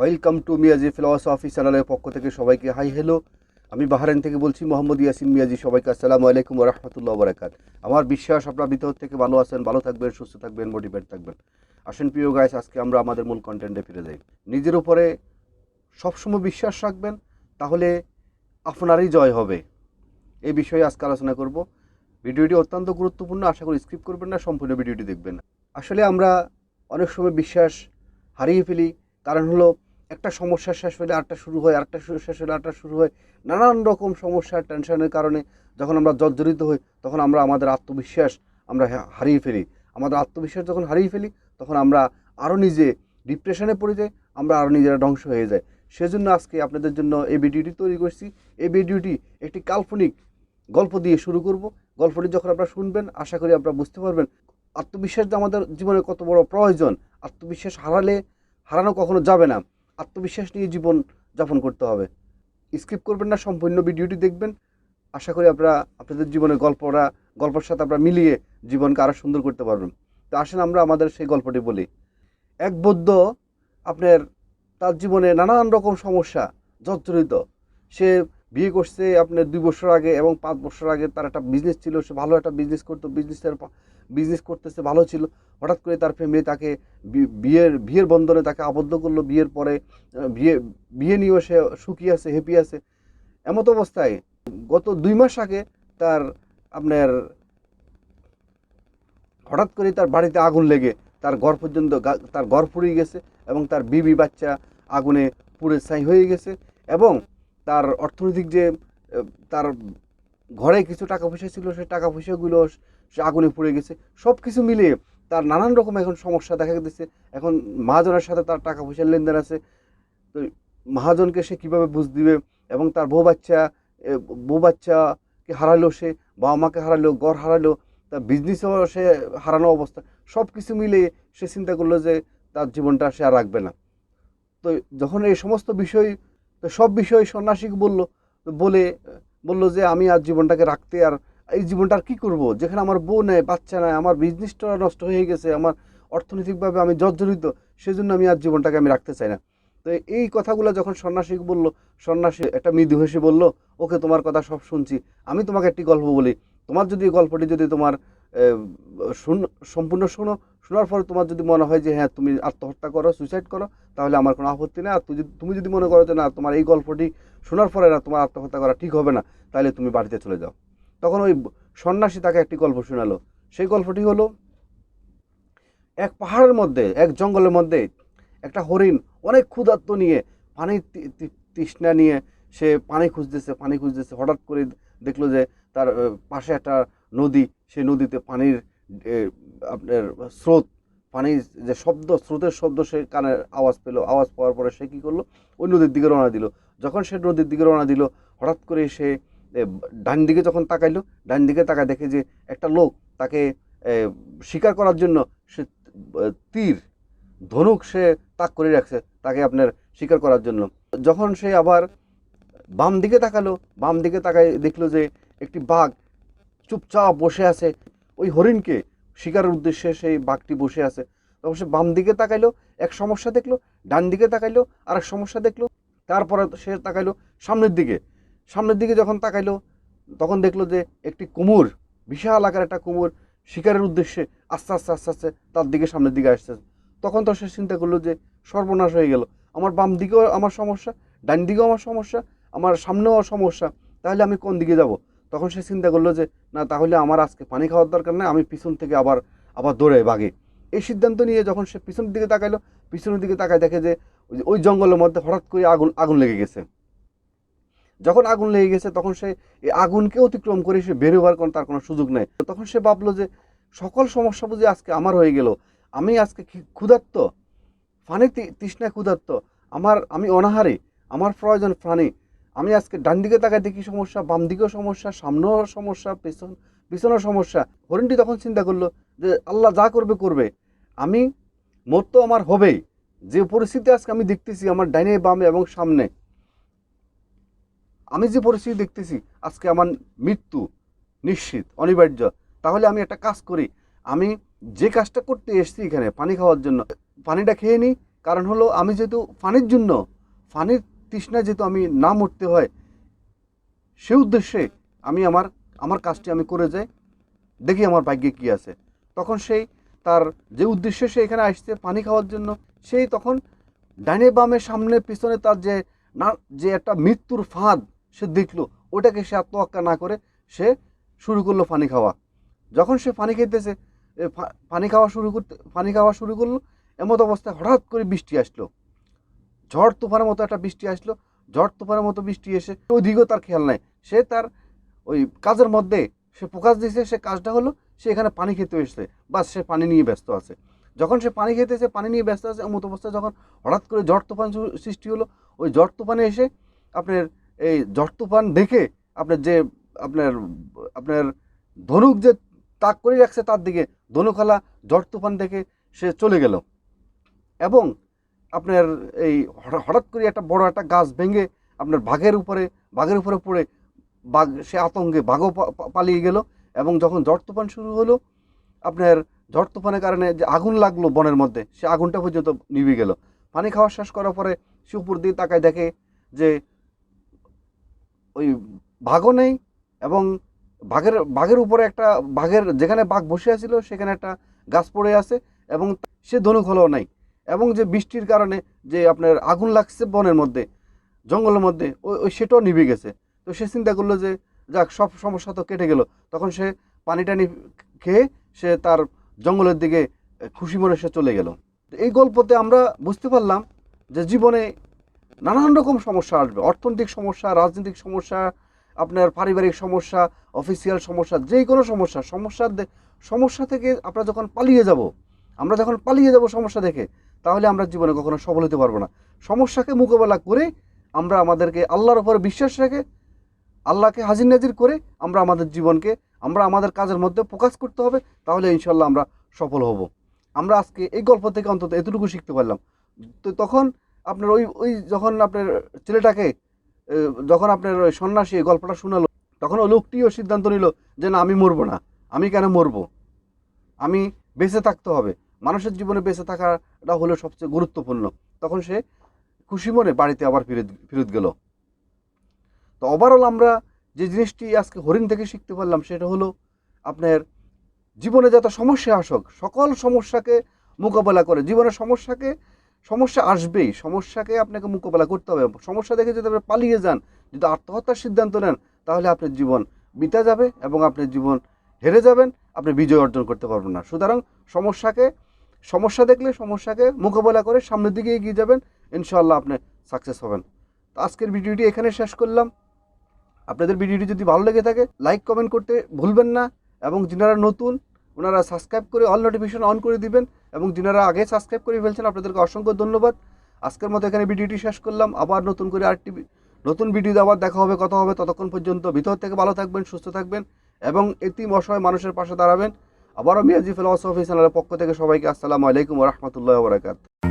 Welcome to Miyaji philosophy চ্যানেলের পক্ষ থেকে সবাইকে হাই হ্যালো। আমি বাহরাইন থেকে বলছি, মোহাম্মদ ইয়াসিন মিয়াজি। সবাইকে আসসালামু আলাইকুম ওয়া রাহমাতুল্লাহি ওয়া বারাকাতুহু। আমার বিশ্বাস আপনারা ভিতর থেকে ভালো আছেন, ভালো থাকবেন, সুস্থ থাকবেন, মোটিভেট থাকবেন। আসেন প্রিয় গাইস, আজকে আমরা আমাদের মূল কন্টেন্টে ফিরে যাই। নিজের উপরে সবসময় বিশ্বাস রাখবেন, তাহলে আপনারই জয় হবে। এই বিষয়ে আজকে আলোচনা করব। ভিডিওটি অত্যন্ত গুরুত্বপূর্ণ, আশা করি স্কিপ করবেন না, সম্পূর্ণ ভিডিওটি দেখবেন। আসলে আমরা অনেক সময় বিশ্বাস হারিয়ে ফেলি, কারণ হলো একটা সমস্যা শেষ হলে আরেকটা শুরু হয়, আরেকটা শেষ হলে আরেকটা শুরু হয়। নানান রকম সমস্যা, টেনশনের কারণে যখন আমরা জর্জরিত হই, তখন আমরা আমাদের আত্মবিশ্বাস আমরা হারিয়ে ফেলি। আমাদের আত্মবিশ্বাস যখন হারিয়ে ফেলি, তখন আমরা আরও নিজে ডিপ্রেশনে পড়ে যাই, আমরা আরও নিজেরা ধ্বংস হয়ে যাই। সেজন্য আজকে আপনাদের জন্য এই ভিডিওটি তৈরি করছি। এই ভিডিওটি একটি কাল্পনিক গল্প দিয়ে শুরু করব। গল্পটি যখন আপনারা শুনবেন, আশা করি আপনারা বুঝতে পারবেন আত্মবিশ্বাস যে আমাদের জীবনে কত বড় প্রয়োজন। আত্মবিশ্বাস হারানো কখনো যাবে না। আত্মবিশ্বাস নিয়ে জীবন যাপন করতে হবে। স্কিপ করবেন না, সম্পূর্ণ ভিডিওটি দেখবেন। আশা করি আপনারা আপনাদের জীবনের গল্পের সাথে আপনারা মিলিয়ে জীবনকে আরও সুন্দর করতে পারবেন। তো আসেন আমরা আমাদের সেই গল্পটি বলি। এক বৌদ্ধ আপনার তার জীবনে নানান রকম সমস্যা জর্জরিত। সে বিয়ে করছে আপনার 2 বছর আগে, এবং 5 বছর আগে তার একটা বিজনেস ছিল। সে ভালো একটা বিজনেস করতো, বিজনেস করতেছে ভালো ছিল। হঠাৎ করে তার ফ্যামিলি তাকে বিয়ের বন্ধনে তাকে আবদ্ধ করলো। বিয়ের পরে বিয়ে নিয়েও সে সুখী আছে, হ্যাপি আছে। এমত অবস্থায় গত 2 মাস আগে তার আপনার হঠাৎ করে তার বাড়িতে আগুন লেগে তার ঘর পুড়ে গেছে, এবং তার বিবি বাচ্চা আগুনে পুড়ে ছাই হয়ে গেছে। এবং তার অর্থনৈতিক যে তার ঘরে কিছু টাকা পয়সা ছিল, সেই টাকা পয়সাগুলো সে আগুনে পুড়ে গেছে। সব কিছু মিলিয়ে তার নানান রকম এখন সমস্যা দেখা দিচ্ছে। এখন মহাজনের সাথে তার টাকা পয়সার লেনদেন আছে। তো মহাজনকে সে কীভাবে বুঝ দিবে, এবং তার বউ বাচ্চাকে হারালো, সে বাবা মাকে হারালো, ঘর হারালো, তার বিজনেসও সে হারানো অবস্থা। সব কিছু মিলিয়ে সে চিন্তা করলো যে তার জীবনটা সে আর রাখবে না। তো যখন এই সমস্ত বিষয়, তো সব বিষয় সন্ন্যাসীকে বললো যে আমি আর জীবনটাকে রাখতে, আর এই জীবনটা আর কী করবো, যেখানে আমার বউ নেই, বাচ্চা নেই, আমার বিজনেসটা নষ্ট হয়ে গেছে, আমার অর্থনৈতিকভাবে আমি জর্জরিত, সেজন্য আমি আর জীবনটাকে আমি রাখতে চাই না। তো এই কথাগুলো যখন সন্ন্যাসীকে বললো, সন্ন্যাসী একটা মৃদু হেসে বলল, ওকে, তোমার কথা সব শুনছি, আমি তোমাকে একটি গল্প বলি। তোমার যদি এই গল্পটি যদি তোমার সম্পূর্ণ শোনার পরে তোমার যদি মনে হয় যে হ্যাঁ তুমি আত্মহত্যা করো, সুইসাইড করো, তাহলে আমার কোনো আপত্তি নেই। আর তুমি যদি মনে করো যে না, তোমার এই গল্পটি শোনার পরে না তোমার আত্মহত্যা করা ঠিক হবে না, তাহলে তুমি বাড়িতে চলে যাও। তখন ওই সন্ন্যাসী তাকে একটি গল্প শোনালো। সেই গল্পটি হলো, এক পাহাড়ের মধ্যে, এক জঙ্গলের মধ্যে একটা হরিণ অনেক ক্ষুধার্ত নিয়ে, পানির তৃষ্ণা নিয়ে সে পানি খুঁজতেছে। হঠাৎ করে দেখলো যে তার পাশে একটা নদী, সেই নদীতে পানির আপনার স্রোত, পানির যে স্রোতের শব্দ সে কানে আওয়াজ পেলো। আওয়াজ পাওয়ার পরে সে কী করলো, ওই নদীর দিকে রওনা দিল। যখন সে নদীর দিকে রওনা দিল, হঠাৎ করে সে ডান দিকে যখন তাকাইলো, ডান দিকে তাকায় দেখে যে একটা লোক তাকে শিকার করার জন্য সে তীর ধনুক সে তাক করে রাখছে তাকে আপনার শিকার করার জন্য। যখন সে আবার বাম দিকে তাকায় দেখলো যে একটি বাঘ চুপচাপ বসে আছে, ওই হরিণকে শিকারের উদ্দেশ্যে সেই বাঘটি বসে আছে। তখন সে বাম দিকে তাকাইলো, এক সমস্যা দেখলো, ডান দিকে তাকাইলো, আর এক সমস্যা দেখলো। তারপরে সে তাকাইলো সামনের দিকে যখন তাকাইলো, তখন দেখলো যে একটি কুমির, বিশাল আকার একটা কুমির শিকারের উদ্দেশ্যে আস্তে আস্তে আস্তে আস্তে তার দিকে সামনের দিকে আসছে। তখন তো সে চিন্তা করলো যে সর্বনাশ হয়ে গেল, আমার বাম দিকেও আমার সমস্যা, ডান দিকেও আমার সমস্যা, আমার সামনেও সমস্যা, তাহলে আমি কোন দিকে যাব? তখন সে চিন্তা করলো যে না, তাহলে আমার আজকে পানি খাওয়ার দরকার নেই, আমি পিছন থেকে আবার দৌড়ে বাগে। এই সিদ্ধান্ত নিয়ে যখন সে পিছনের দিকে তাকাইলো, পিছনের দিকে তাকায় দেখে যে ওই জঙ্গলের মধ্যে হঠাৎ করে আগুন লেগে গেছে। যখন আগুন লেগে গেছে, তখন সে এই আগুনকে অতিক্রম করে সে বেরোবার তার কোনো সুযোগ নেই। তখন সে ভাবলো যে সকল সমস্যা বুঝে আজকে আমার হয়ে গেল, আমি আজকে ক্ষুধার্ত, পানি তৃষ্ণায় ক্ষুধার্ত, আমি অনাহারে, আমার প্রয়োজন পানি। আমি আজকে ডান দিকে তাকায় দেখি সমস্যা, বাম দিকেও সমস্যা, সামনেও সমস্যা, পিছনেও সমস্যা। হরিণটি তখন চিন্তা করলো যে আল্লাহ যা করবে, আমি মত তো আমার হবেই। যে পরিস্থিতি আজকে আমি দেখতেছি আমার ডাইনে বামে এবং সামনে, আমি যে পরিস্থিতি দেখতেছি আজকে আমার মৃত্যু নিশ্চিত, অনিবার্য। তাহলে আমি একটা কাজ করি, আমি যে কাজটা করতে এসেছি এখানে পানি খাওয়ার জন্য, পানিটা খেয়ে নিই, কারণ হলো আমি যেহেতু পানির জন্য, পানির তৃষ্ণায় যেহেতু আমি না মরতে হয়, সে উদ্দেশ্যে আমি আমার আমার কাজটি আমি করে যাই, দেখি আমার ভাগ্যে কী আছে। তখন সেই তার যে উদ্দেশ্যে সে এখানে আসছে পানি খাওয়ার জন্য, সেই তখন ডাইনে বামে সামনে পিছনে তার যে না যে একটা মৃত্যুর ফাঁদ সে দেখলো, ওটাকে সে আর তোয়াক্কা না করে সে শুরু করলো পানি খাওয়া। যখন সে পানি খেতেছে, পানি খাওয়া শুরু করলো, এমত অবস্থায় হঠাৎ করে বৃষ্টি আসলো, ঝড় তুফানের মতো একটা বৃষ্টি আসলো। ঝড় তুফানের মতো বৃষ্টি এসে ওইদিকেও তার খেয়াল নাই, সে তার ওই কাজের মধ্যে সে ফোকাস দিয়েছে। সে কাজটা হলো সে এখানে পানি খেতে এসেছে, বাস সে পানি নিয়ে ব্যস্ত আছে। যখন সে পানি খেতেছে, পানি নিয়ে ব্যস্ত আছে, এমত অবস্থায় যখন হঠাৎ করে ঝড় তুফান সৃষ্টি হলো, ওই ঝড় তুফানে এসে আপনার এই ঝড় তুফান দেখে আপনার যে আপনার আপনার ধনুক যে তাক করে রাখছে তার দিকে, ধনুখালা ঝড় তুফান দেখে সে চলে গেল। এবং আপনার এই হঠাৎ করে একটা বড় একটা গাছ ভেঙে আপনার বাঘের উপরে পড়ে বাঘ সে আতঙ্কে বাঘও পালিয়ে গেল। এবং যখন ঝড় তুফান শুরু হলো, আপনার ঝড় তুফানের কারণে যে আগুন লাগলো বনের মধ্যে, সে আগুনটা পর্যন্ত নিভে গেল। পানি খাওয়া শেষ করার পরে সে উপর দিয়ে তাকায় দেখে যে ওই বাঘও নেই, এবং বাঘের উপরে একটা বাঘের যেখানে বাঘ বসে আছিল সেখানে একটা গাছ পড়ে আছে, এবং সে ধনুখলাও নাই। এবং যে বৃষ্টির কারণে যে আপনার আগুন লাগছে বনের মধ্যে, জঙ্গলের মধ্যে, ওই সেটাও নিভে গেছে। তো সে চিন্তা করলো যে যাক, সব সমস্যা তো কেটে গেল। তখন সে পানি টানি খেয়ে সে তার জঙ্গলের দিকে খুশি মনে সে চলে গেল। এই গল্পতে আমরা বুঝতে পারলাম যে জীবনে নানান রকম সমস্যা আসবে, অর্থনৈতিক সমস্যা, রাজনৈতিক সমস্যা, আপনার পারিবারিক সমস্যা, অফিসিয়াল সমস্যা, যে কোনো সমস্যা থেকে আমরা যখন পালিয়ে যাব সমস্যা দেখে, তাহলে আমরা জীবনে কখনো সফল হতে পারবো না। সমস্যাকে মোকাবেলা করে আমরা আমাদেরকে আল্লাহর উপরে বিশ্বাস রেখে, আল্লাহকে হাজির নাজির করে আমরা আমাদের জীবনকে আমাদের কাজের মধ্যে ফোকাস করতে হবে, তাহলে ইনশাল্লাহ আমরা সফল হব। আমরা আজকে এই গল্প থেকে অন্তত এতটুকু শিখতে পারলাম। তো তখন আপনার ওই যখন আপনার ছেলেটাকে যখন আপনার ওই সন্ন্যাসী এই গল্পটা শোনালো, তখন ওই লোকটিও সিদ্ধান্ত নিল যে না, আমি মরবো না। আমি কেন মরবো? আমি বেঁচে থাকতে হবে। মানুষের জীবনে বেঁচে থাকাটা হলো সবচেয়ে গুরুত্বপূর্ণ। তখন সে খুশি মনে বাড়িতে আবার ফেরত গেল। তো ওভারঅল আমরা যে জিনিসটি আজকে হরিণ থেকে শিখতে পারলাম, সেটা হলো আপনার জীবনে যত সমস্যা আসুক, সকল সমস্যাকে মোকাবেলা করে, জীবনের সমস্যা আসবেই, সমস্যাকে আপনাকে মোকাবেলা করতে হবে। সমস্যা দেখে যদি আপনি পালিয়ে যান, যদি আত্মহত্যার সিদ্ধান্ত নেন, তাহলে আপনার জীবন বিতা যাবে এবং আপনার জীবন হেরে যাবেন, আপনি বিজয় অর্জন করতে পারবেন না। সুতরাং সমস্যা দেখলে সমস্যাকে মোকাবেলা করে সামনের দিকে এগিয়ে যাবেন, ইনশাআল্লাহ আপনি সাকসেস হবেন। তো আজকের ভিডিওটি এখানে শেষ করলাম। আপনাদের ভিডিওটি যদি ভালো লেগে থাকে, লাইক কমেন্ট করতে ভুলবেন না, এবং যারা নতুন ওনারা সাবস্ক্রাইব করে অল নোটিফিকেশন অন করে দিবেন, এবং যারা আগে সাবস্ক্রাইব করে ফেলছেন আপনাদেরকে অসংখ্য ধন্যবাদ। আজকের মতো এখানে ভিডিওটি শেষ করলাম। আবার নতুন করে আরেকটি নতুন ভিডিওতে আবার দেখা হবে, কথা হবে। ততক্ষণ পর্যন্ত ভিতর থেকে ভালো থাকবেন, সুস্থ থাকবেন, এবং এতিম অসহায় মানুষের পাশে দাঁড়াবেন। আবারও মিয়াজি ফিলসফি চ্যানেলের পক্ষ থেকে সবাইকে আসসালামু আলাইকুম ওয়া রাহমাতুল্লাহি ওয়া বারাকাতুহু।